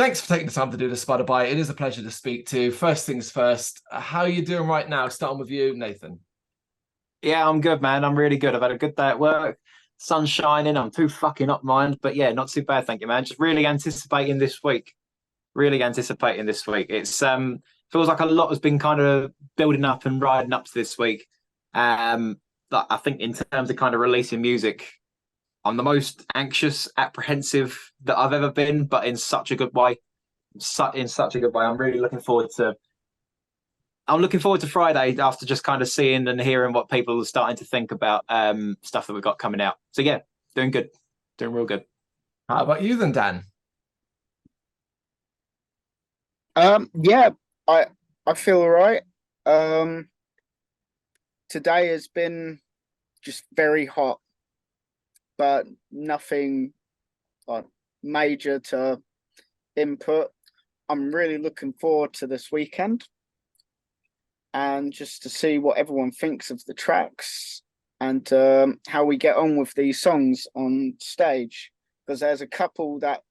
Thanks for taking the time to do the Spyder Byte. It is a pleasure to speak to. First things first, how are you doing right now? Starting with you, Nathan. Yeah, I'm good, man. I'm really good. I've had a good day at work. Sun's shining. I'm too fucking up mind, but yeah, not too bad, thank you, man. Just really anticipating this week. Really anticipating this week. It's feels like a lot has been kind of building up and riding up to this week. But I think in terms of kind of releasing music, I'm the most anxious, apprehensive that I've ever been, but in such a good way. In such a good way. I'm looking forward to Friday after just kind of seeing and hearing what people are starting to think about stuff that we've got coming out. So yeah, doing good, doing real good. How about you then, Dan? Yeah, I I feel all right. Um, Today has been just very hot, but nothing like major to input. I'm really looking forward to this weekend and just to see what everyone thinks of the tracks and how we get on with these songs on stage. Because there's a couple that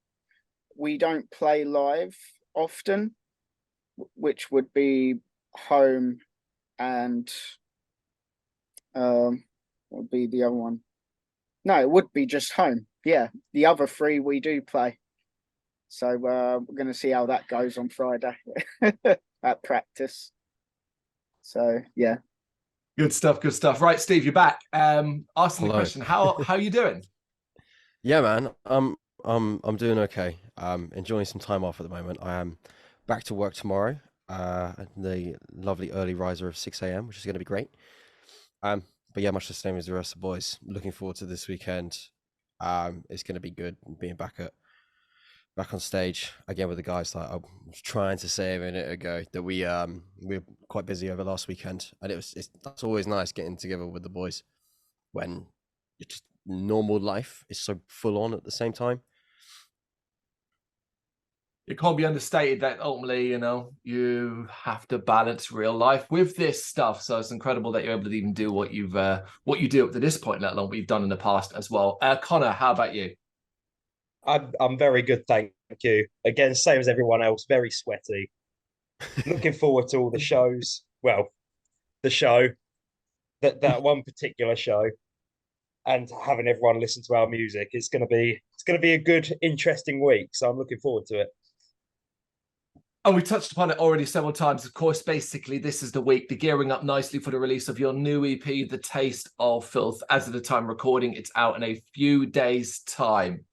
we don't play live often, which would be Home and what would be the other one? No, it would be just Home. Yeah, the other three we do play. So we're going to see how that goes on Friday at practice. So yeah. Good stuff, good stuff. Right, Steve, you're back. Asking the Hello. question, how are you doing? Yeah, man. I'm doing okay. Enjoying some time off at the moment. I am back to work tomorrow. The lovely early riser of 6 a.m., which is going to be great. But yeah, much the same as the rest of the boys. Looking forward to this weekend. It's going to be good being back on stage again with the guys. Like I was trying to say a minute ago that we were quite busy over last weekend, and that's always nice getting together with the boys when it's just normal life is so full on at the same time. It can't be understated that ultimately, you have to balance real life with this stuff. So it's incredible that you're able to even do what you do up to this point, let alone what you've done in the past as well. Connor, how about you? I'm very good, thank you. Again, same as everyone else, very sweaty. Looking forward to all the shows. Well, the show, that one particular show, and having everyone listen to our music. It's gonna be a good, interesting week. So I'm looking forward to it. And we touched upon it already several times. Of course, basically, this is the week, the gearing up nicely for the release of your new EP, The Taste of Filth. As of the time recording, it's out in a few days' time.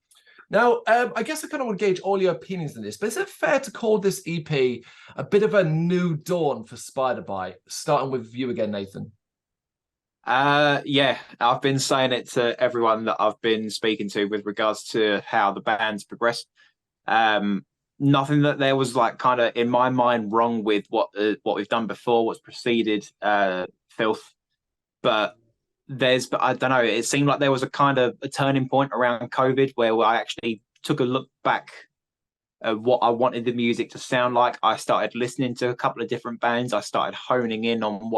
Now, I guess I kind of want to gauge all your opinions on this, but is it fair to call this EP a bit of a new dawn for Spyder Byte? Starting with you again, Nathan. Yeah, I've been saying it to everyone that I've been speaking to with regards to how the band's progressed. Nothing that there was like kind of in my mind wrong with what we've done before, what's preceded Filth, but I don't know. It seemed like there was a kind of a turning point around COVID where I actually took a look back at what I wanted the music to sound like. I started listening to a couple of different bands. I started honing in on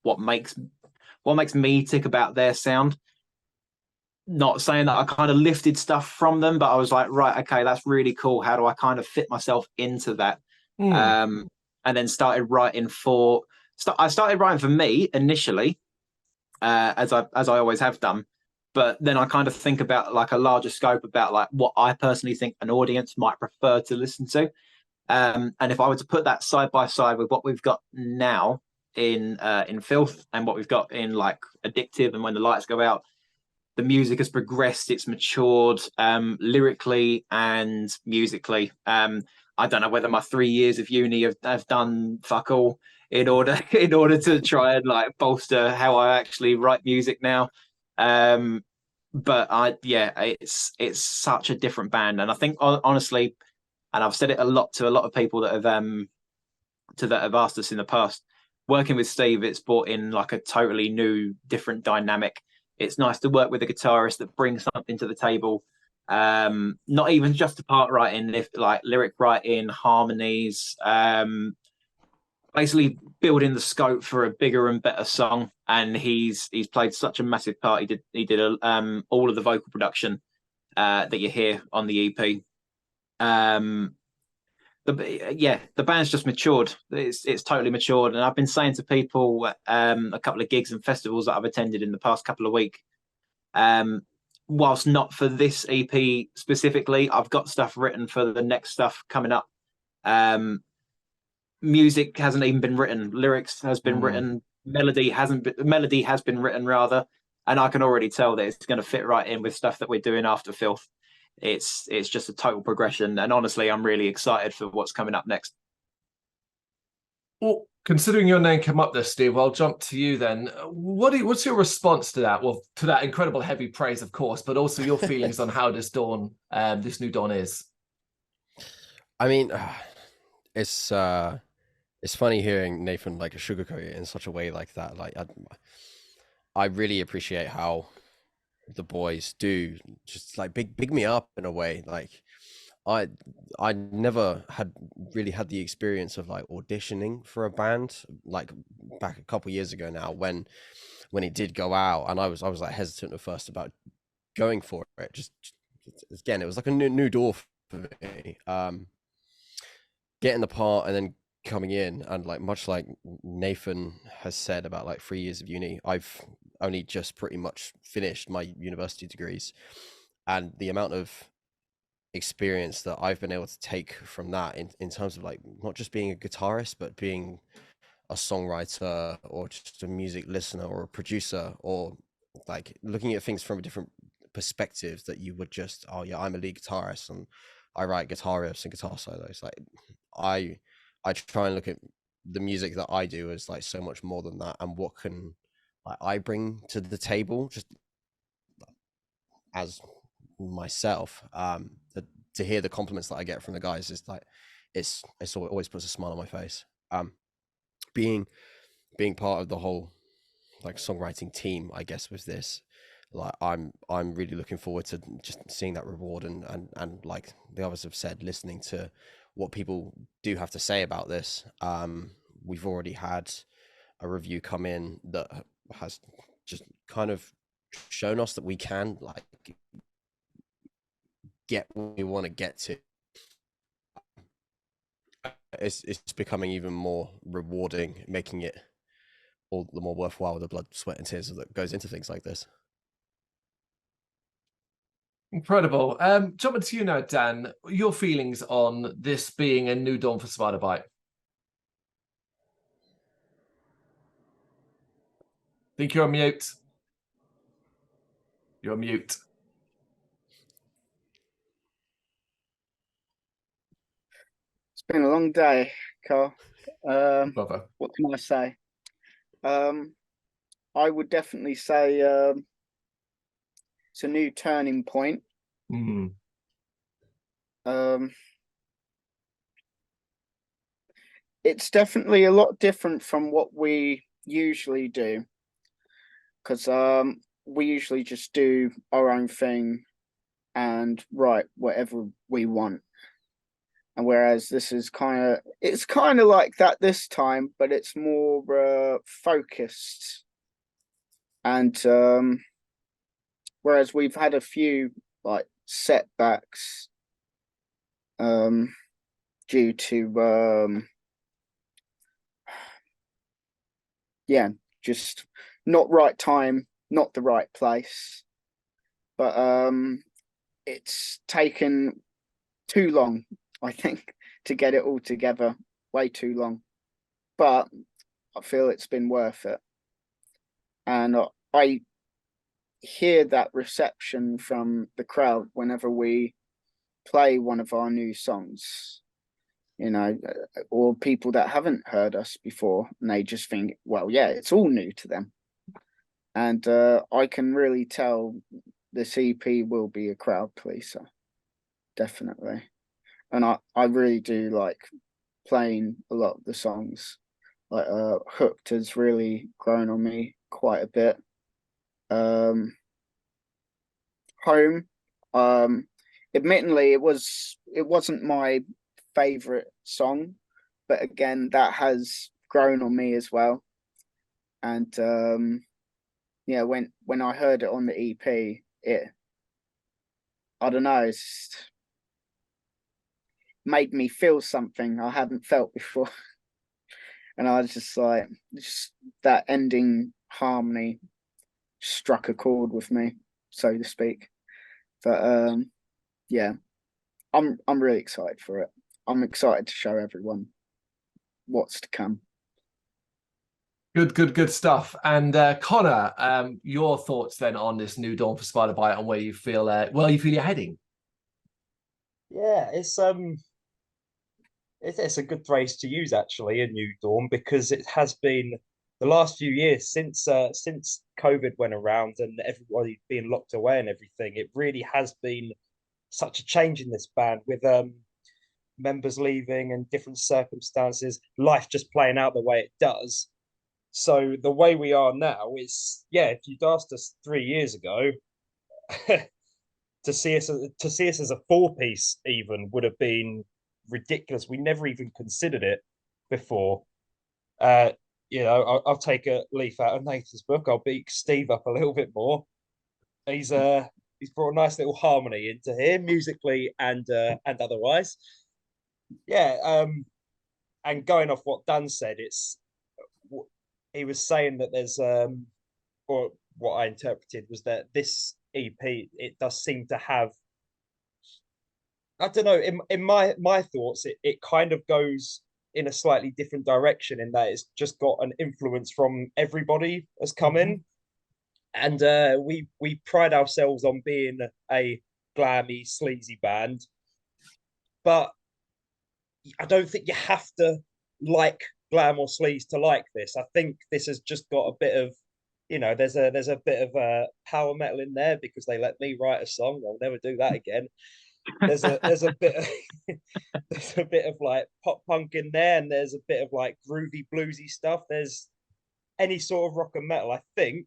what makes me tick about their sound. Not saying that I kind of lifted stuff from them, but I was like, right, okay, that's really cool. How do I kind of fit myself into that? And then started writing I started writing for me initially, as I always have done. But then I kind of think about like a larger scope about like what I personally think an audience might prefer to listen to. And if I were to put that side by side with what we've got now in Filth and what we've got in like Addictive and When the Lights Go Out, the music has progressed, it's matured lyrically and musically. I don't know whether my 3 years of uni have done fuck all in order to try and like bolster how I actually write music now. But it's such a different band, and I think honestly, and I've said it a lot to a lot of people that have asked us in the past. Working with Steve, it's brought in like a totally new, different dynamic. It's nice to work with a guitarist that brings something to the table. Not even just the part writing, if like lyric writing, harmonies, basically building the scope for a bigger and better song. And he's played such a massive part. He did all of the vocal production that you hear on the EP. the band's just matured. It's totally matured, and I've been saying to people a couple of gigs and festivals that I've attended in the past couple of weeks. Whilst not for this EP specifically, I've got stuff written for the next stuff coming up. Music hasn't even been written. Lyrics has been written. Melody has been written rather, and I can already tell that it's going to fit right in with stuff that we're doing after Filth. It's just a total progression, and honestly, I'm really excited for what's coming up next. Well, considering your name came up there, Steve, I'll jump to you then. What's your response to that? Well, to that incredible heavy praise, of course, but also your feelings on how this new Dawn is. I mean, it's funny hearing Nathan like sugarcoat it in such a way like that. Like, I really appreciate how the boys do just like big me up in a way. Like, I never had really had the experience of like auditioning for a band like back a couple years ago now when it did go out, and I was like hesitant at first about going for it. Just again, it was like a new door for me. Getting the part and then coming in, and like much like Nathan has said about like 3 years of uni, I've only just pretty much finished my university degrees, and the amount of experience that I've been able to take from that in terms of like not just being a guitarist but being a songwriter or just a music listener or a producer, or like looking at things from a different perspective that you would just, oh yeah, I'm a lead guitarist and I write guitar riffs and guitar solos. Like I try and look at the music that I do as like so much more than that, and what can like I bring to the table just as myself. To hear the compliments that I get from the guys is like it's always puts a smile on my face. Being part of the whole like songwriting team, I guess, with this, like I'm really looking forward to just seeing that reward, and like the others have said, listening to what people do have to say about this. We've already had a review come in that has just kind of shown us that we can like get what we want to get to. It's becoming even more rewarding, making it all the more worthwhile, the blood, sweat, and tears that goes into things like this. Incredible. Jumping to you now, Dan, your feelings on this being a new dawn for Spyder Byte. Think you're on mute. You're on mute. It's been a long day, Carl. Brother. What can I say? I would definitely say it's a new turning point. It's definitely a lot different from what we usually do, because we usually just do our own thing and write whatever we want. And whereas this is it's kind of like that this time, but it's more focused. And whereas we've had a few like setbacks due to just not right time, not the right place. But it's taken too long, I think, to get it all together. Way too long. But I feel it's been worth it. And I hear that reception from the crowd whenever we play one of our new songs, you know, or people that haven't heard us before, and they just think, well, yeah, it's all new to them. And I can really tell this EP will be a crowd pleaser, definitely. And I really do like playing a lot of the songs. Like Hooked has really grown on me quite a bit. Home, admittedly, it wasn't my favorite song, but again, that has grown on me as well. And yeah, when I heard it on the EP, I don't know, made me feel something I hadn't felt before. And I was just like, just that ending harmony struck a chord with me, so to speak. But yeah, I'm really excited for it. I'm excited to show everyone what's to come. Good stuff. And Connor, your thoughts then on this new dawn for Spyder Byte and where you feel you're heading? Yeah, it's a good phrase to use, actually, a new dawn, because it has been the last few years since COVID went around and everybody being locked away and everything. It really has been such a change in this band, with members leaving and different circumstances, life just playing out the way it does. So the way we are now is, yeah, if you'd asked us 3 years ago to see us as a four-piece even would have been ridiculous. We never even considered it before. I'll take a leaf out of Nathan's book. I'll beat Steve up a little bit more. He's brought a nice little harmony into here, musically and otherwise. Yeah, and going off what Dan said, he was saying that there's or what I interpreted was that this EP, it does seem to have, I don't know, in my thoughts, it kind of goes in a slightly different direction, in that it's just got an influence from everybody has come in. And we pride ourselves on being a glammy, sleazy band, but I don't think you have to like glam or sleaze to like this. I think this has just got a bit of, there's a bit of power metal in there, because they let me write a song. I'll never do that again. There's a bit of there's a bit of like pop punk in there, and there's a bit of like groovy bluesy stuff. There's any sort of rock and metal. I think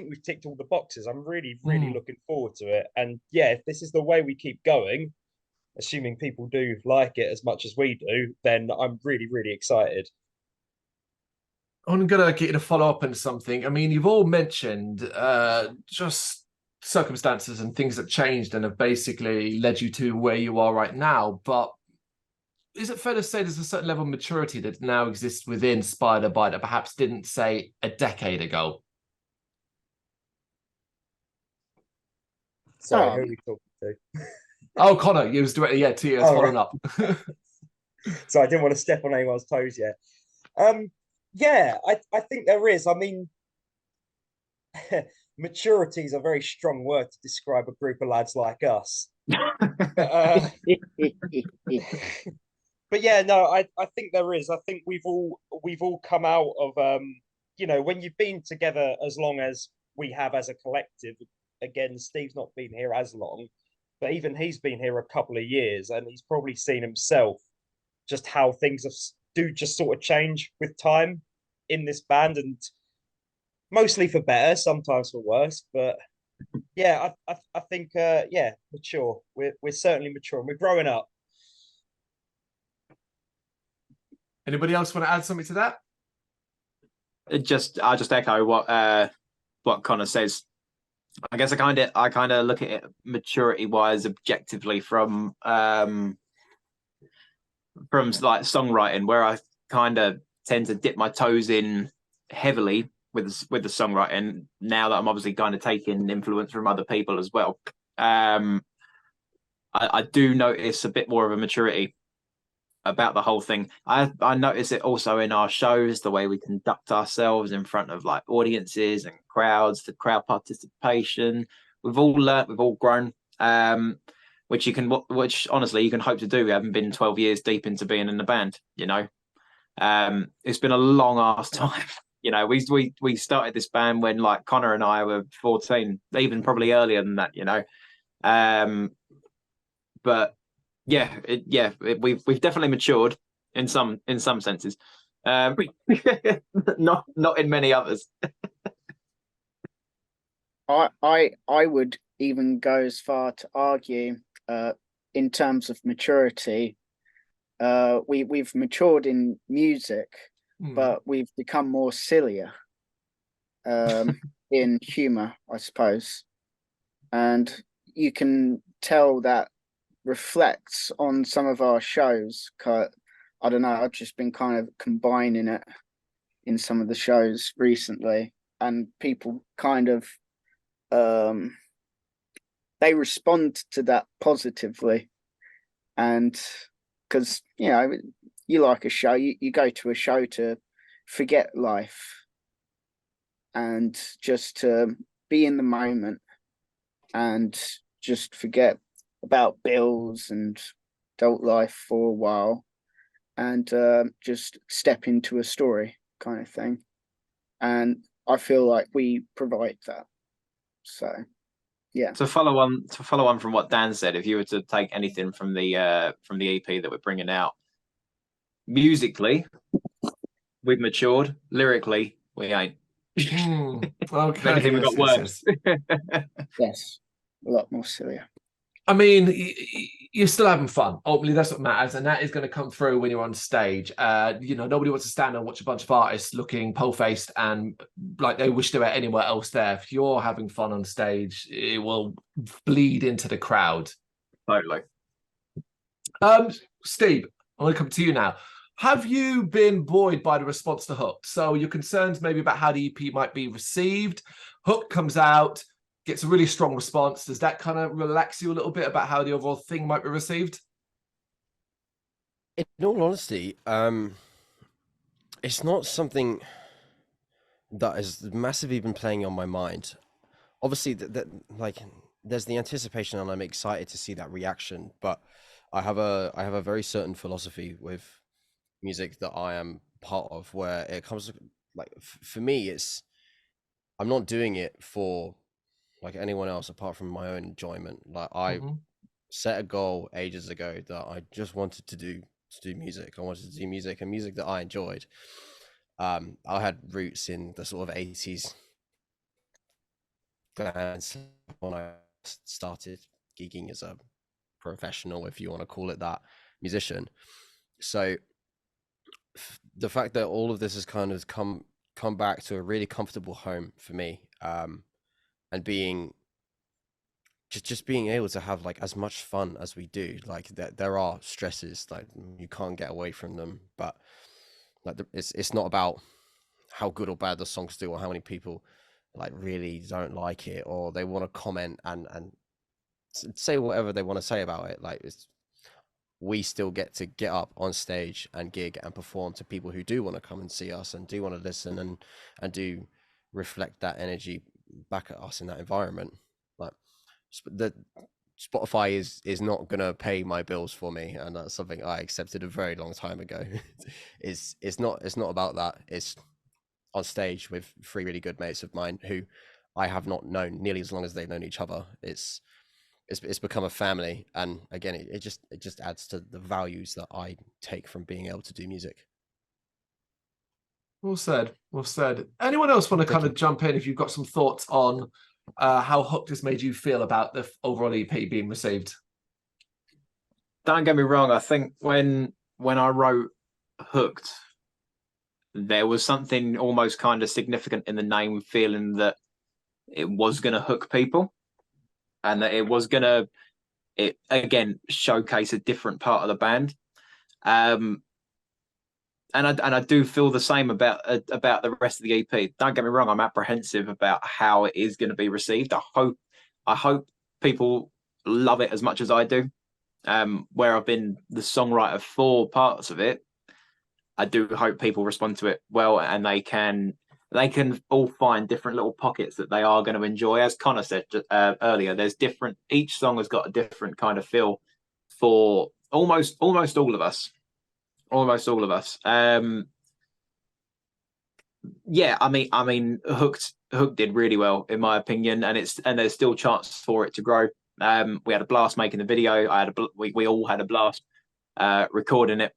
we've ticked all the boxes. I'm really looking forward to it. And yeah, if this is the way we keep going, assuming people do like it as much as we do, then I'm really excited. I'm going to get you to follow up on something. I mean, you've all mentioned just circumstances and things that changed and have basically led you to where you are right now. But is it fair to say there's a certain level of maturity that now exists within Spyder Byte that perhaps didn't, say, a decade ago? Sorry, who are we talking to? Oh, Connor, you was directly, 2 years following up. So I didn't want to step on anyone's toes yet. Yeah, I think there is. I mean, maturity is a very strong word to describe a group of lads like us. But yeah, no, I think there is. I think we've all come out of when you've been together as long as we have as a collective. Again, Steve's not been here as long, but even he's been here a couple of years, and he's probably seen himself just how things do just sort of change with time in this band, and mostly for better, sometimes for worse. But yeah, I think mature. We're certainly mature, and we're growing up. Anybody else want to add something to that? I'll just echo what Connor says. I guess I kind of look at it maturity wise, objectively from like songwriting, where I kind of tend to dip my toes in heavily with the songwriting now that I'm obviously kind of taking influence from other people as well. I do notice a bit more of a maturity about the whole thing. I notice it also in our shows, the way we conduct ourselves in front of like audiences and crowds, the crowd participation. We've all learnt, we've all grown, which honestly you can hope to do. We haven't been 12 years deep into being in the band, it's been a long ass time. We started this band when like Connor and I were 14, even probably earlier than that, but we've definitely matured in some senses, not in many others. I would even go as far to argue, in terms of maturity, we've matured in music, but we've become more sillier in humor, I suppose, and you can tell that reflects on some of our shows. I don't know, I've just been kind of combining it in some of the shows recently, and people kind of they respond to that positively. And because, you know, you like a show, you go to a show to forget life and just to be in the moment and just forget about bills and adult life for a while, and just step into a story kind of thing. And I feel like we provide that. So yeah. To follow on from what Dan said, if you were to take anything from the EP that we're bringing out, musically, we've matured. Lyrically, we ain't. Okay. If anything, we've got worse. Yes, a lot more sillier. I mean, you're still having fun. Ultimately, that's what matters, and that is going to come through when you're on stage. You know, nobody wants to stand and watch a bunch of artists looking pole-faced and like they wish they were anywhere else there. If you're having fun on stage, it will bleed into the crowd. Totally. Steve, I want to come to you now. Have you been buoyed by the response to Hooked? So your concerns maybe about how the EP might be received. Hooked comes out, gets a really strong response. Does that kind of relax you a little bit about how the overall thing might be received? In all honesty, it's not something that has massively been playing on my mind. Obviously, that like there's the anticipation, and I'm excited to see that reaction. But I have a very certain philosophy with music that I am part of, where it comes like for me, I'm not doing it for like anyone else apart from my own enjoyment. Like I set a goal ages ago that I just wanted to do music. I wanted to do music and music that I enjoyed. I had roots in the sort of 80s when I started gigging as a professional, if you want to call it that, musician. So the fact that all of this has kind of come back to a really comfortable home for me, and being just being able to have like as much fun as we do. Like there are stresses, like you can't get away from them, but like it's not about how good or bad the songs do or how many people like really don't like it or they want to comment and say whatever they want to say about it. Like we still get to get up on stage and gig and perform to people who do want to come and see us and do want to listen and do reflect that energy back at us in that environment. Like the Spotify is not gonna pay my bills for me, and that's something I accepted a very long time ago. it's not about that. It's on stage with 3 really good mates of mine who I have not known nearly as long as they've known each other. It's become a family, and again, it just adds to the values that I take from being able to do music. Well said. Well said. Anyone else want to kind of jump in if you've got some thoughts on how Hooked has made you feel about the overall EP being received? Don't get me wrong. I think when I wrote Hooked, there was something almost kind of significant in the name, feeling that it was going to hook people and that it was going to, it again, showcase a different part of the band. And I do feel the same about the rest of the EP. Don't get me wrong, I'm apprehensive about how it is going to be received. I hope people love it as much as I do. Where I've been the songwriter for parts of it, I do hope people respond to it well, and they can all find different little pockets that they are going to enjoy. As Connor said earlier, there's different. Each song has got a different kind of feel for almost all of us. Almost all of us. Yeah, I mean, Hooked did really well in my opinion, and there's still chance for it to grow. We had a blast making the video. We all had a blast recording it.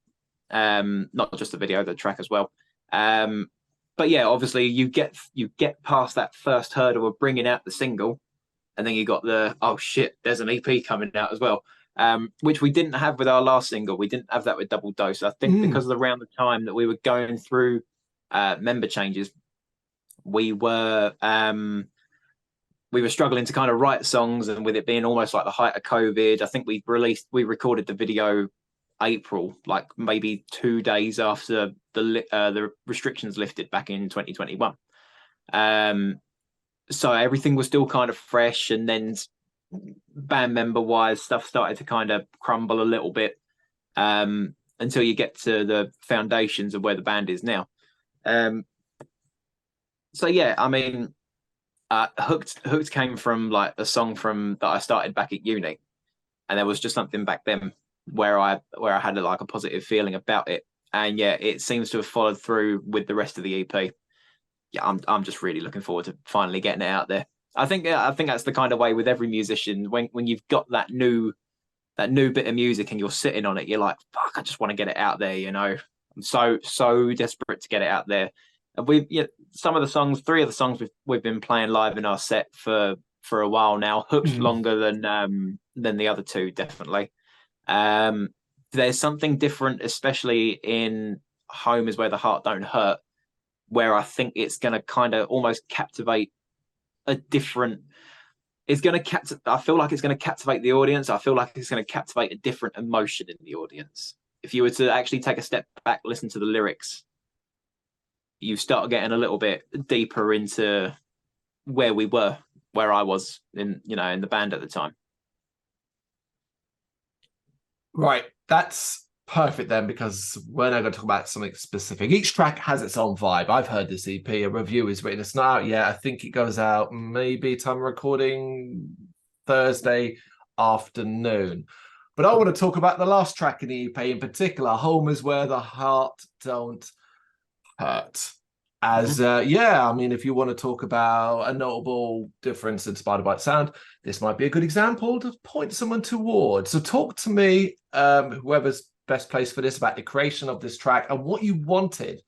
Not just the video, the track as well. But yeah, obviously you get past that first hurdle of bringing out the single, and then you got the oh shit, there's an EP coming out as well. Which we didn't have with our last single. We didn't have that with Double Dose. I think because of around the time that we were going through member changes, we were we were struggling to kind of write songs, and with it being almost like the height of COVID, I think we recorded the video April, like maybe 2 days after the restrictions lifted back in 2021. So everything was still kind of fresh, and then band member wise, stuff started to kind of crumble a little bit, until you get to the foundations of where the band is now. So yeah, I mean, Hooked came from like a song that I started back at uni, and there was just something back then where I had like a positive feeling about it, and yeah, it seems to have followed through with the rest of the EP. Yeah, I'm just really looking forward to finally getting it out there. I think that's the kind of way with every musician, when you've got that new bit of music and you're sitting on it, you're like, fuck, I just want to get it out there, you know. I'm so desperate to get it out there. And some of the songs, 3 of the songs we've been playing live in our set for a while now. Hook's longer than the other 2, definitely. There's something different, especially in Home Is Where the Heart Don't Hurt, where I think it's going to kind of almost captivate a different. It's going to I feel like it's going to captivate the audience. I feel like it's going to captivate a different emotion in the audience. If you were to actually take a step back, listen to the lyrics, you start getting a little bit deeper into where I was in the band at the time. Right, that's perfect then, because we're now going to talk about something specific. Each track has its own vibe. I've heard this EP, a review is written. It's not out yet. I think it goes out maybe time recording Thursday afternoon. But I want to talk about the last track in the EP in particular, Home Is Where the Heart Don't Hurt. As I mean, if you want to talk about a notable difference in Spyder Byte sound, this might be a good example to point someone towards. So talk to me, whoever's best place for this, about the creation of this track and what you wanted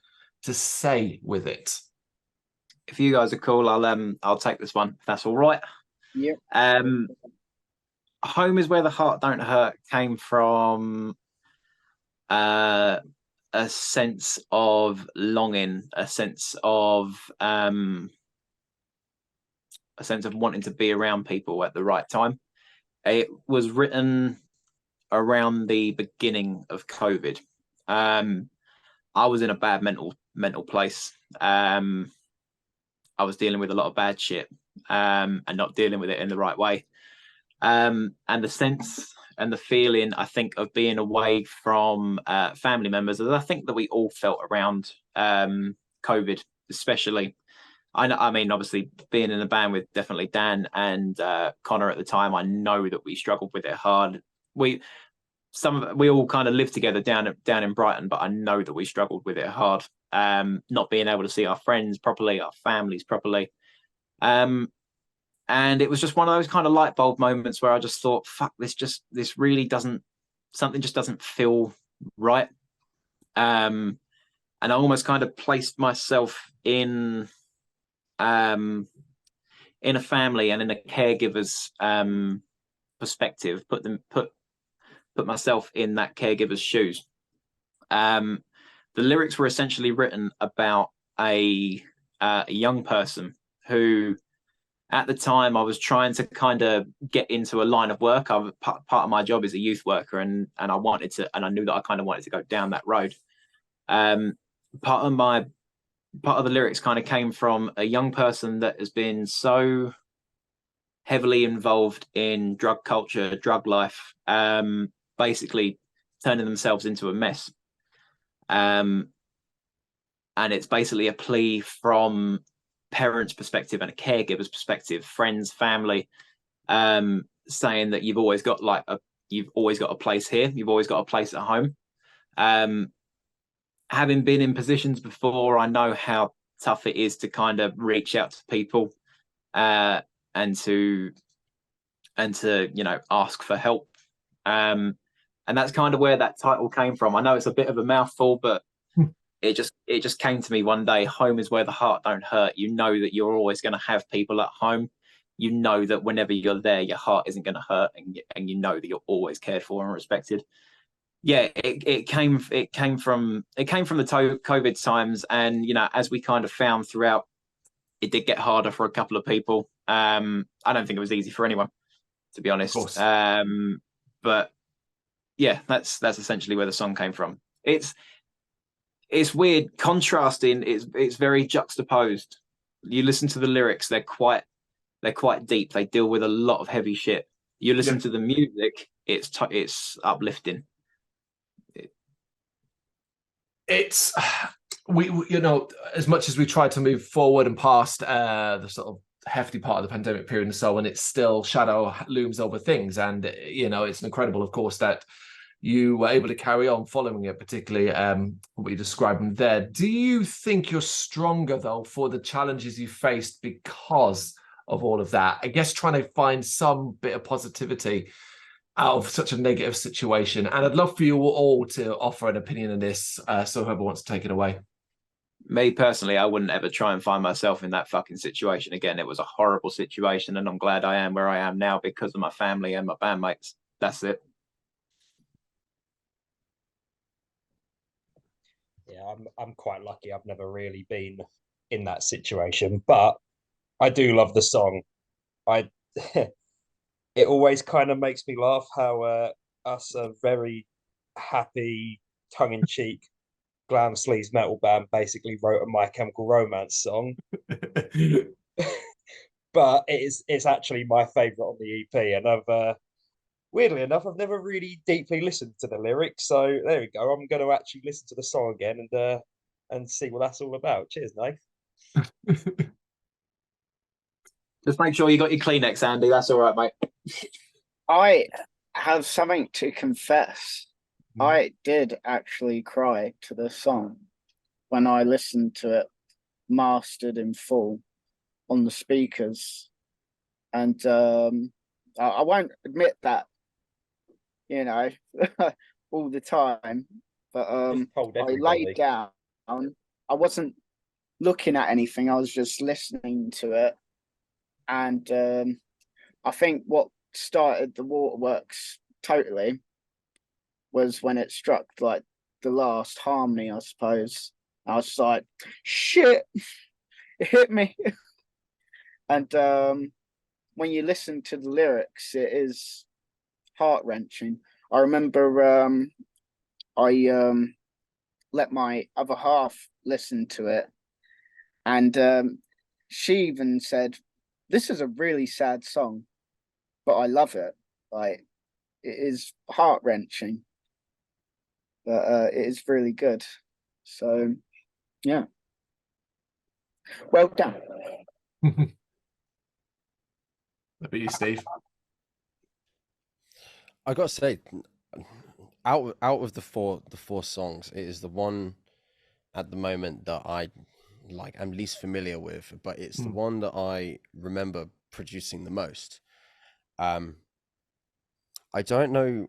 to say with it. If you guys are cool, I'll take this one, if that's all right. Yeah. Home Is Where the Heart Don't Hurt came from a sense of longing, a sense of wanting to be around people at the right time. It was written around the beginning of COVID. I was in a bad mental place. I was dealing with a lot of bad shit, and not dealing with it in the right way. And the sense and the feeling, I think, of being away from family members, as I think that we all felt around COVID, especially. I mean, obviously, being in a band with definitely Dan and Connor at the time, I know that we struggled with it hard. We all kind of lived together down in Brighton, but I know that we struggled with it hard. Not being able to see our friends properly, our families properly. And it was just one of those kind of light bulb moments where I just thought, fuck, this really doesn't, something just doesn't feel right. And I almost kind of placed myself in a family and in a caregiver's perspective, put myself in that caregiver's shoes. The lyrics were essentially written about a young person who, at the time, I was trying to kind of get into a line of work. Part of my job is a youth worker, and I knew that I kind of wanted to go down that road. Part of the lyrics kind of came from a young person that has been so heavily involved in drug culture, drug life, basically turning themselves into a mess. And it's basically a plea from parents' perspective and a caregiver's perspective, friends, family, saying that you've always got a place here, you've always got a place at home. Having been in positions before, I know how tough it is to kind of reach out to people and to ask for help. And that's kind of where that title came from. I know it's a bit of a mouthful, but it just came to me one day. Home is where the heart don't hurt. You know that you're always going to have people at home. You know that whenever you're there, your heart isn't going to hurt, and you know that you're always cared for and respected. Yeah, it came from the COVID times, and as we kind of found throughout, it did get harder for a couple of people. I don't think it was easy for anyone, to be honest. Of course. But yeah, that's essentially where the song came from. It's weird, contrasting. It's very juxtaposed. You listen to the lyrics; they're quite deep. They deal with a lot of heavy shit. You listen to the music; it's uplifting. It's we you know, as much as we try to move forward and past the sort of hefty part of the pandemic period and so on, it's still shadow looms over things, and you know, it's incredible, of course, that you were able to carry on following it, particularly what you described there. Do you think you're stronger though for the challenges you faced because of all of that? I guess trying to find some bit of positivity out of such a negative situation. And I'd love for you all to offer an opinion on this, so whoever wants to take it away. Me personally, I wouldn't ever try and find myself in that fucking situation again. It was a horrible situation, and I'm glad I am where I am now because of my family and my bandmates. That's it. Yeah, I'm quite lucky. I've never really been in that situation, but I do love the song. I it always kind of makes me laugh how us a very happy, tongue-in-cheek glam sleaze metal band basically wrote a My Chemical Romance song. But it's actually my favorite on the EP, and I've weirdly enough, I've never really deeply listened to the lyrics. So there we go. I'm going to actually listen to the song again and see what that's all about. Cheers, Nate. Just make sure you got your Kleenex, Andy. That's all right, mate. I have something to confess. I did actually cry to this song when I listened to it mastered in full on the speakers. And I won't admit that, you know, all the time, but I laid down. I wasn't looking at anything. I was just listening to it. And I think what started the waterworks totally was when it struck like the last harmony, I suppose. I was like, shit, it hit me. And when you listen to the lyrics, it is heart-wrenching. I remember I let my other half listen to it, and she even said, this is a really sad song, but I love it. Like, it is heart-wrenching, but it is really good. So yeah, well done. That'd be you, Steve. I gotta say, out of the four songs, it is the one at the moment that I'm least familiar with, but it's the one that I remember producing the most. I don't know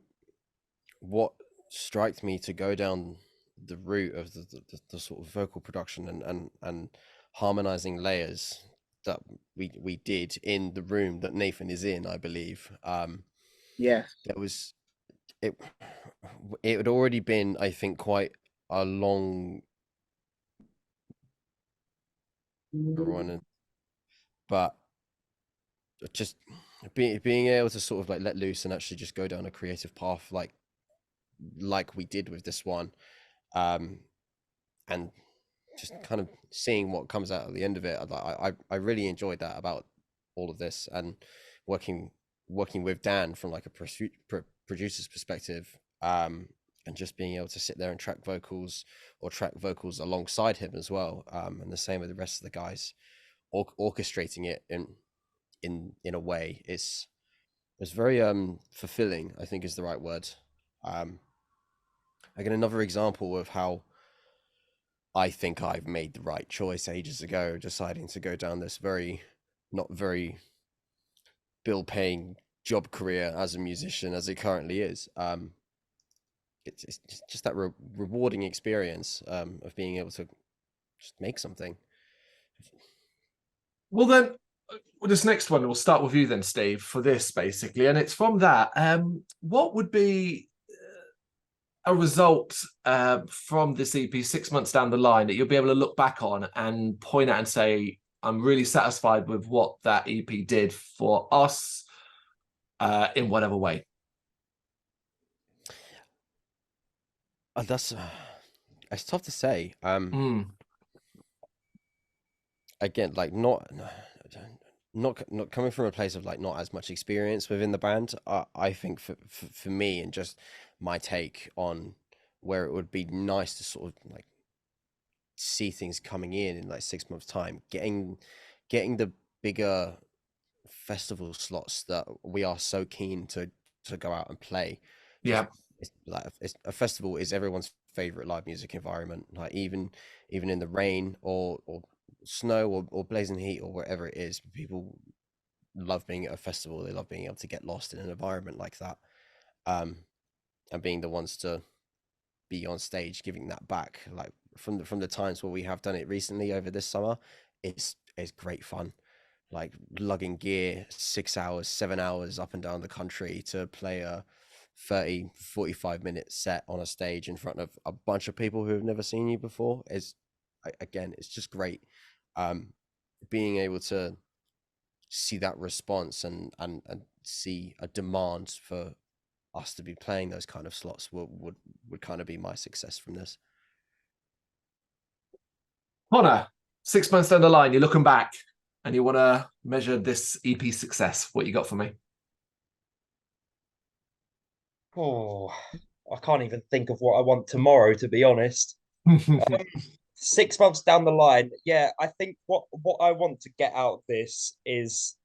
what striked me to go down the route of the sort of vocal production and harmonizing layers that we did in the room that Nathan is in, I believe. Yeah, There was it had already been, I think, quite a long run, but just being able to sort of like let loose and actually just go down a creative path like we did with this one, and just kind of seeing what comes out at the end of it. I really enjoyed that about all of this, and working with Dan from like a producer's perspective, and just being able to sit there and track vocals alongside him as well, and the same with the rest of the guys, orchestrating it in a way. It's very fulfilling, I think is the right word. Again, another example of how I think I've made the right choice ages ago, deciding to go down this not very bill-paying job career as a musician as it currently is. It's just that rewarding experience of being able to just make something. Well, then, this next one, we'll start with you then, Steve, for this, basically. And it's from that. What would be a result from this EP 6 months down the line that you'll be able to look back on and point at and say, I'm really satisfied with what that EP did for us in whatever way. That's it's tough to say. Again, like not coming from a place of like not as much experience within the band. I think for me and just my take on where it would be nice to sort of like see things coming in like 6 months time, getting the bigger festival slots that we are so keen to go out and play. Yeah, it's like a festival is everyone's favorite live music environment, like even in the rain or snow or blazing heat or wherever it is, people love being at a festival. They love being able to get lost in an environment like that, and being the ones to be on stage giving that back, like from the times where we have done it recently over this summer. It's great fun, like lugging gear 6 hours 7 hours up and down the country to play a 30-45 minute set on a stage in front of a bunch of people who have never seen you before. Is again, it's just great. Being able to see that response and see a demand for us to be playing those kind of slots would kind of be my success from this. Connor, 6 months down the line, you're looking back and you want to measure this EP success. What you got for me? Oh, I can't even think of what I want tomorrow, to be honest. 6 months down the line, yeah, I think what I want to get out of this is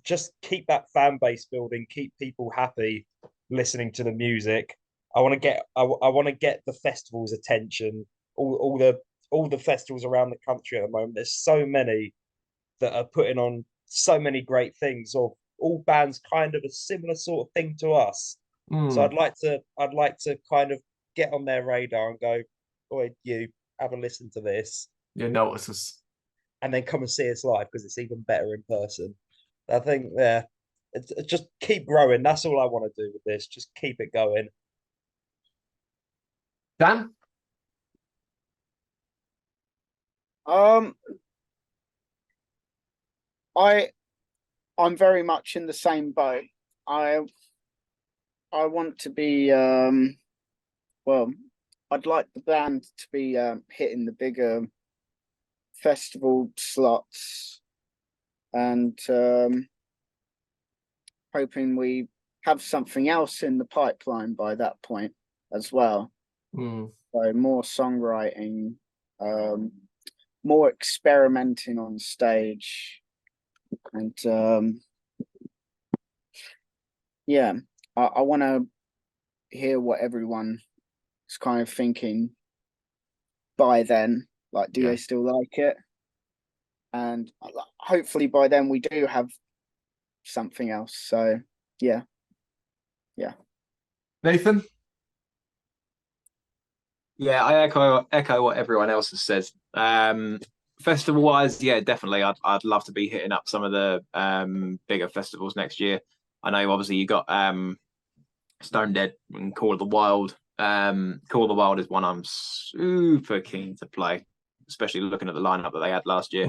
just keep that fan base building, keep people happy listening to the music. I want to get the festival's attention, all the festivals around the country at the moment. There's so many that are putting on so many great things, or all bands kind of a similar sort of thing to us. So I'd like to kind of get on their radar and go, boy, you have a listen to this. Yeah, notice us. And then come and see us live, because it's even better in person. I think, yeah, it's just keep growing. That's all I want to do with this. Just keep it going. Dan? I'm very much in the same boat. I want to be well, I'd like the band to be hitting the bigger festival slots, and hoping we have something else in the pipeline by that point as well. So more songwriting, more experimenting on stage, and yeah, I want to hear what everyone is kind of thinking by then. Like, do they still like it? And hopefully by then we do have something else. So yeah. Nathan? Yeah, I echo what everyone else has said. Festival wise, yeah, definitely. I'd love to be hitting up some of the bigger festivals next year. I know obviously you got Stone Dead and Call of the Wild. Call of the Wild is one I'm super keen to play, especially looking at the lineup that they had last year.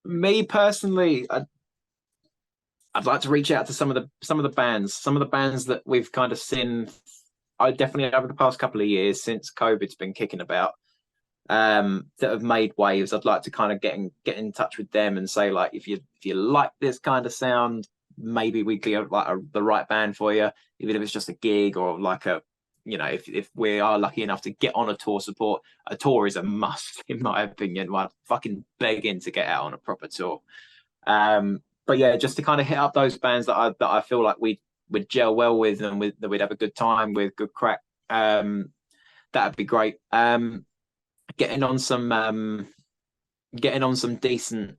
Me personally, I'd like to reach out to some of the bands that we've kind of seen. I definitely over the past couple of years since COVID's been kicking about, that have made waves. I'd like to kind of get in touch with them and say, like, if you like this kind of sound, maybe we'd be the right band for you, even if it's just a gig or like a, you know, if we are lucky enough to get on a tour support. A tour is a must in my opinion. I'm fucking begging to get out on a proper tour. But yeah, just to kind of hit up those bands that I feel like we'd gel well with, and that we'd have a good time with, good crack. That'd be great. Getting on some decent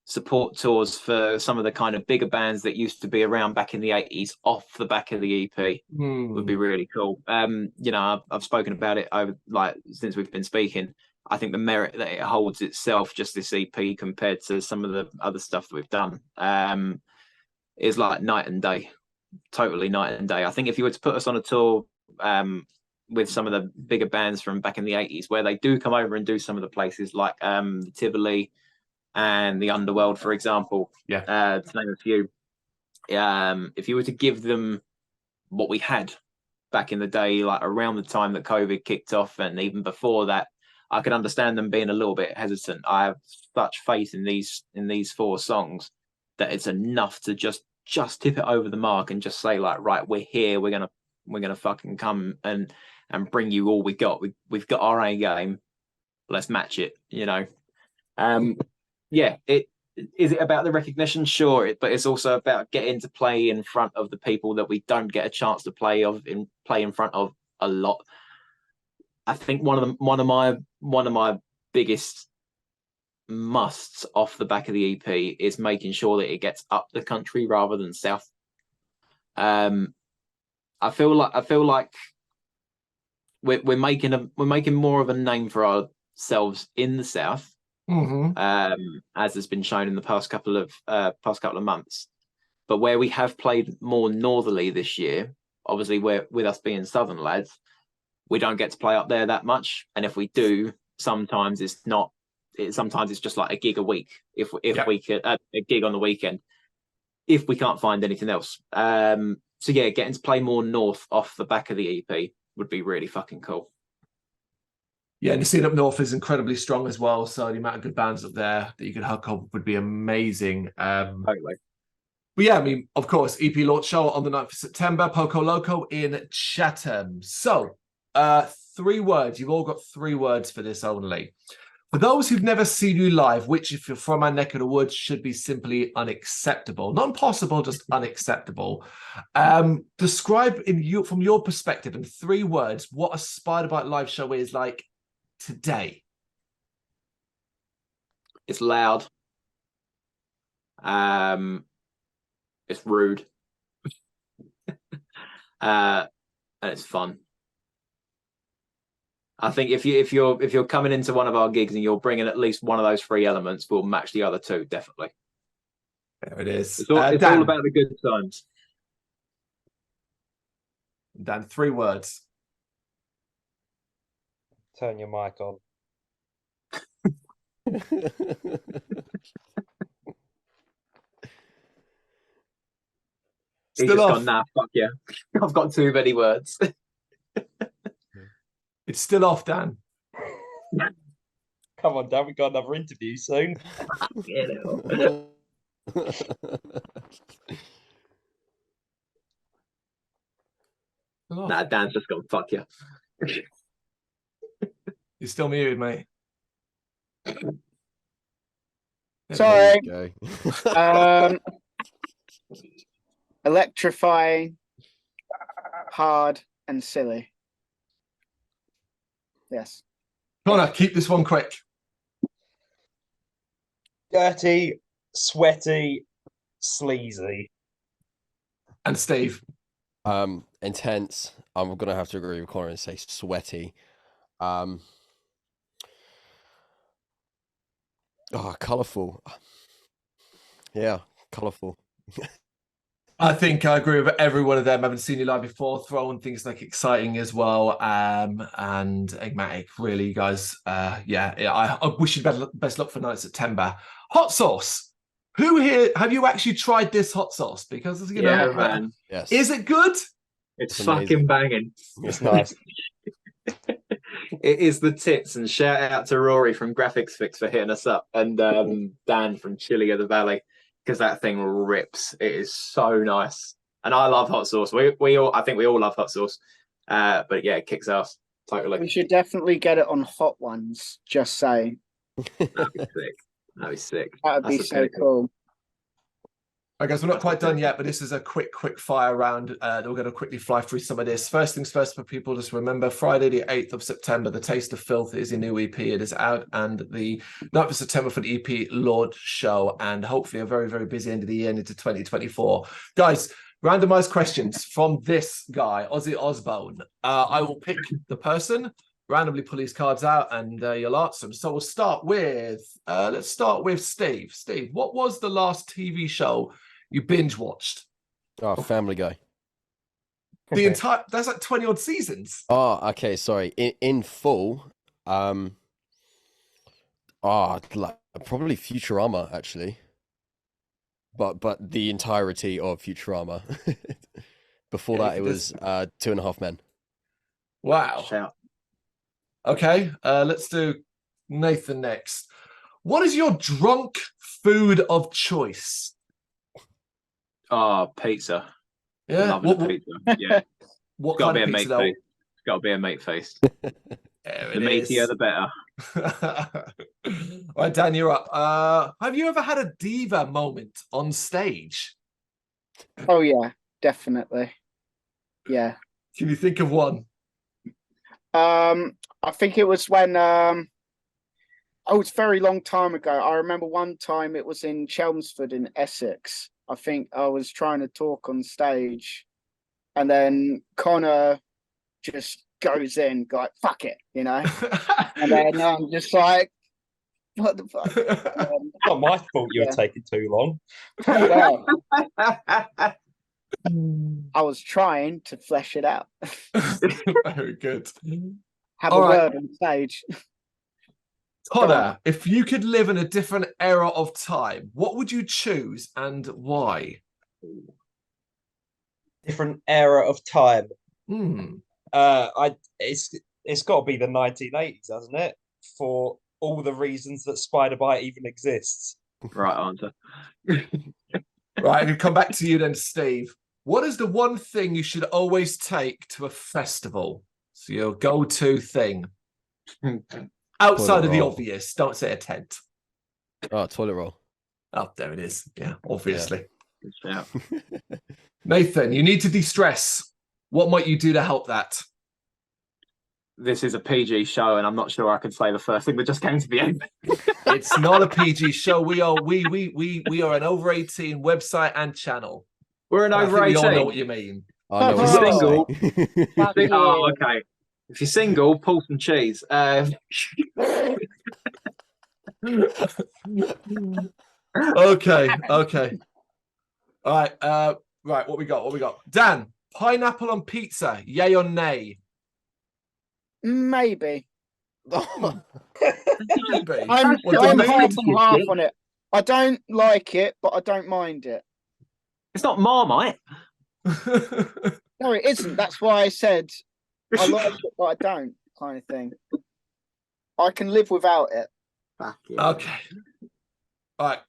support tours for some of the kind of bigger bands that used to be around back in the 80s off the back of the EP would be really cool. You know, I've spoken about it over, like, since we've been speaking. I think the merit that it holds itself, just this EP, compared to some of the other stuff that we've done, is like night and day, totally night and day. I think if you were to put us on a tour with some of the bigger bands from back in the 80s, where they do come over and do some of the places like the Tivoli and the Underworld, for example. Yeah. To name a few. If you were to give them what we had back in the day, like around the time that COVID kicked off, and even before that, I could understand them being a little bit hesitant. I have such faith in these 4 songs that it's enough to just tip it over the mark and just say, like, right, we're here, we're gonna fucking come and bring you all we got. We've got our A game, let's match it, you know. Yeah, is it about the recognition? Sure, but it's also about getting to play in front of the people that we don't get a chance to play in front of a lot. I think one of my biggest musts off the back of the EP is making sure that it gets up the country rather than south. I feel like we're making more of a name for ourselves in the south. As has been shown in the past couple of months, but where we have played more northerly this year, obviously with us being southern lads, we don't get to play up there that much, and if we do, sometimes it's just like a gig a week, if we could a gig on the weekend, if we can't find anything else. So yeah, getting to play more north off the back of the EP would be really fucking cool. Yeah, and the scene up north is incredibly strong as well. So the amount of good bands up there that you could hook up would be amazing. Totally. But yeah, I mean, of course, EP launch show on the 9th of September, Poco Loco in Chatham. So 3 words. You've all got 3 words for this only. For those who've never seen you live, which if you're from our neck of the woods should be simply unacceptable. Not impossible, just unacceptable. Describe from your perspective in 3 words what a Spyder Byte live show is like today. It's loud. It's rude. And it's fun. I think if you're coming into one of our gigs and you're bringing at least one of those 3 elements, we'll match the other 2 definitely. There it is. It's all about the good times. Dan, 3 words. Turn your mic on. He's Still just off. gone, nah, fuck yeah. I've got too many words. It's still off, Dan. Come on, Dan, we've got another interview soon. Nah, Dan's just gone, fuck yeah. You're still muted, mate. Sorry. Go. Electrifying, hard, and silly. Yes. Connor, keep this one quick. Dirty, sweaty, sleazy. And Steve. Intense. I'm gonna have to agree with Connor and say sweaty. Colourful. Yeah, colourful. I think I agree with every one of them. I haven't seen you live before. Throwing things like exciting as well, and enigmatic. Really, you guys. I wish you best luck for 9th September. Hot sauce. Who here have you actually tried this hot sauce? Because you know, man. Yes. Is it good? It's amazing. fucking banging. It's nice. It is the tits, and shout out to Rory from Graphics Fix for hitting us up, and Dan from Chili of the Valley, because that thing rips. It is so nice, and I love hot sauce. I think we all love hot sauce, but yeah, it kicks ass totally. We should definitely get it on Hot Ones. Just saying. That'd be sick. That'd be sick. That would be so cool. I guess we're not quite done yet, but this is a quick fire round. We're going to quickly fly through some of this. First things first for people, just remember, Friday the 8th of September, the Taste of Filth is a new EP. It is out, and the 9th of September for the EP launch show, and hopefully a very, very busy end of the year into 2024. Guys, randomized questions from this guy, Ozzy Osbourne. I will pick the person, randomly pull these cards out, and you'll answer them. So we'll start with, let's start with Steve. Steve, what was the last TV show you binge watched? Oh, Family Guy. The entire that's like 20 odd seasons. Oh, okay, sorry. In full, like, probably Futurama actually. But the entirety of Futurama. Before Yeah, that, it was 2.5 Men. Wow. Shout. Okay, let's do Nathan next. What is your drunk food of choice? Oh, pizza. Yeah. Loving a pizza. Yeah. What Got to kind be of a pizza meat though? face. Got to be a meat face. There The it meatier, is. the better. All right, Dan, you're up. Have you ever had a diva moment on stage? Oh yeah, definitely. Yeah. Can you think of one? I think it was when oh, it's a very long time ago. I remember one time it was in Chelmsford in Essex. I think I was trying to talk on stage, and then Connor just goes in, like, fuck it, you know? And then I'm just like, what the fuck? Not my fault you were Yeah. taking too long. Well, I was trying to flesh it out. Very good. Have All a right. word on stage. Connor, if you could live in a different era of time, what would you choose and why? Different era of time. Hmm. It's got to be the 1980s, hasn't it? For all the reasons that Spyder Byte even exists. Right answer. Right, I'm going to come back to you then, Steve. What is the one thing you should always take to a festival? So your go-to thing. Outside of the roll. obvious. Don't say a tent. Oh, toilet roll. Oh, there it is. Yeah, obviously. Good shout. Nathan, you need to de-stress. What might you do to help that? This is a PG show, and I'm not sure I can say the first thing that just came to the end. It's not a PG show. We are an over 18 website and channel. We're an I over think we all know 18. what you mean. I know Oh, what you're single. saying. Fuck yeah. Oh, okay. If you're single, pull some cheese. Okay. All right. Right. What we got? Dan, pineapple on pizza, yay or nay? Maybe. Maybe. I'm Well, half mood? and half on it. I don't like it, but I don't mind it. It's not Marmite. No, it isn't. That's why I said I like it, but I don't, kind of thing. I can live without it. Fuck yeah. Okay. All right.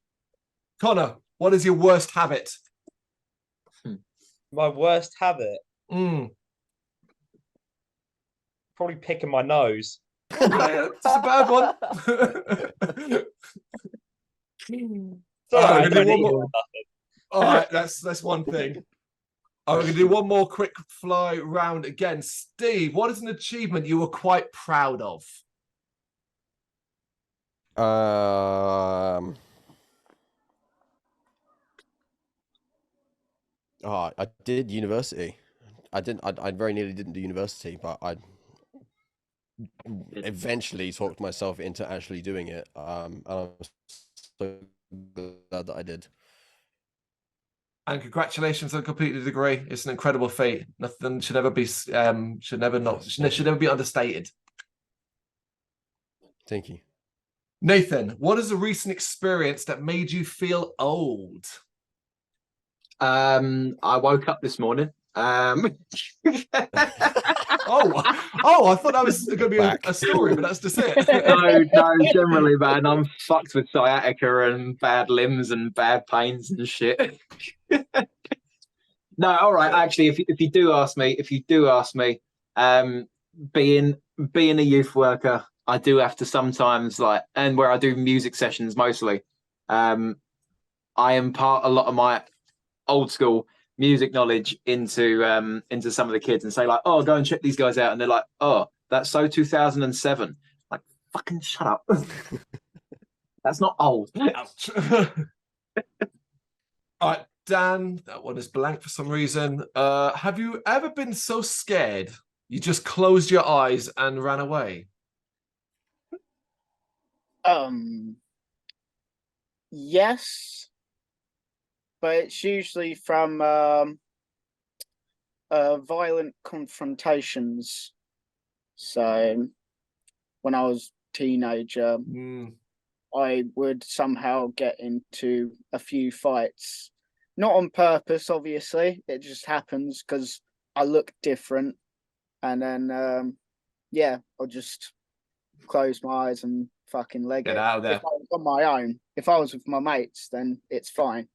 Connor, what is your worst habit? My worst habit, Mm. probably picking my nose. Okay, it's a bad one. It's all All right, right, we're gonna do I don't one eat more. All right, that's one thing. All right, we're gonna do one more quick fly round again. Steve, what is an achievement you were quite proud of? I did university. I didn't. I very nearly didn't do university, but I eventually talked myself into actually doing it. And I'm so glad that I did. And congratulations on completing the degree. It's an incredible feat. Nothing should ever be should never be understated. Thank you. Nathan, what is a recent experience that made you feel old? I woke up this morning. Oh, I thought that was going to be a story, but that's just it. No, generally, man, I'm fucked with sciatica and bad limbs and bad pains and shit. No, all right. Actually, if you do ask me, being a youth worker, I do have to sometimes and where I do music sessions mostly, I impart a lot of my old school music knowledge into some of the kids and say like, oh, go and check these guys out, and they're like, oh, that's so 2007. Like, fucking shut up. That's not old. Ouch. All right, Dan, that one is blank for some reason. Have you ever been so scared you just closed your eyes and ran away? Yes, but it's usually from violent confrontations. So when I was a teenager, I would somehow get into a few fights. Not on purpose, obviously. It just happens because I look different. And then, I'll just close my eyes and fucking leg Get it. out of there. If I was on my own, if I was with my mates, then it's fine.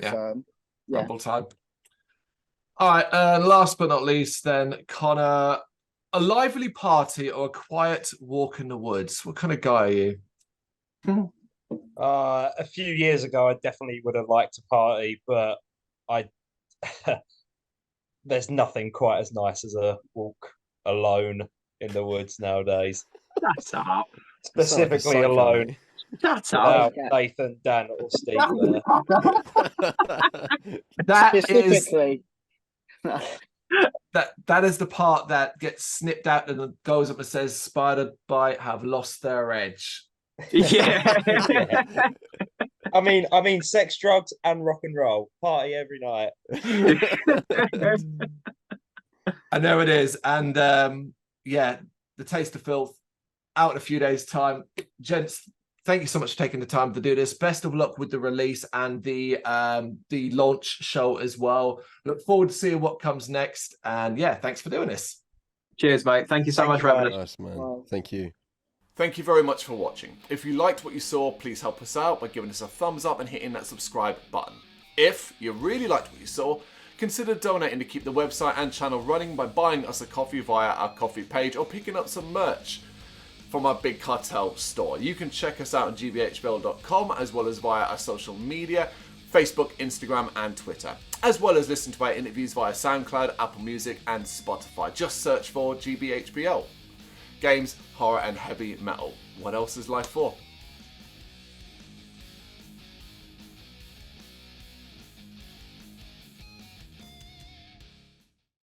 Yeah. So, yeah. Rumble time. All right, last but not least then, Connor, a lively party or a quiet walk in the woods? What kind of guy are you? A few years ago, I definitely would have liked to party, but there's nothing quite as nice as a walk alone in the woods nowadays. That's up. Specifically alone. That's Without up. Nathan, Dan, or Steve there. That is Specifically. that is the part that gets snipped out and then goes up and says Spyder Byte have lost their edge. Yeah. I mean, sex, drugs, and rock and roll. Party every night. And there it is. And the Taste of Filth out in a few days' time. Gents, thank you so much for taking the time to do this. Best of luck with the release and the launch show as well. Look forward to seeing what comes next. And thanks for doing this. Cheers, mate. Thank you so much for having us. Nice, man. Thank you. Thank you very much for watching. If you liked what you saw, please help us out by giving us a thumbs up and hitting that subscribe button. If you really liked what you saw, consider donating to keep the website and channel running by buying us a coffee via our coffee page or picking up some merch from our Big Cartel store. You can check us out on gbhbl.com as well as via our social media, Facebook, Instagram and Twitter, as well as listen to our interviews via SoundCloud, Apple Music and Spotify. Just search for GBHBL. Games, horror and heavy metal. What else is life for?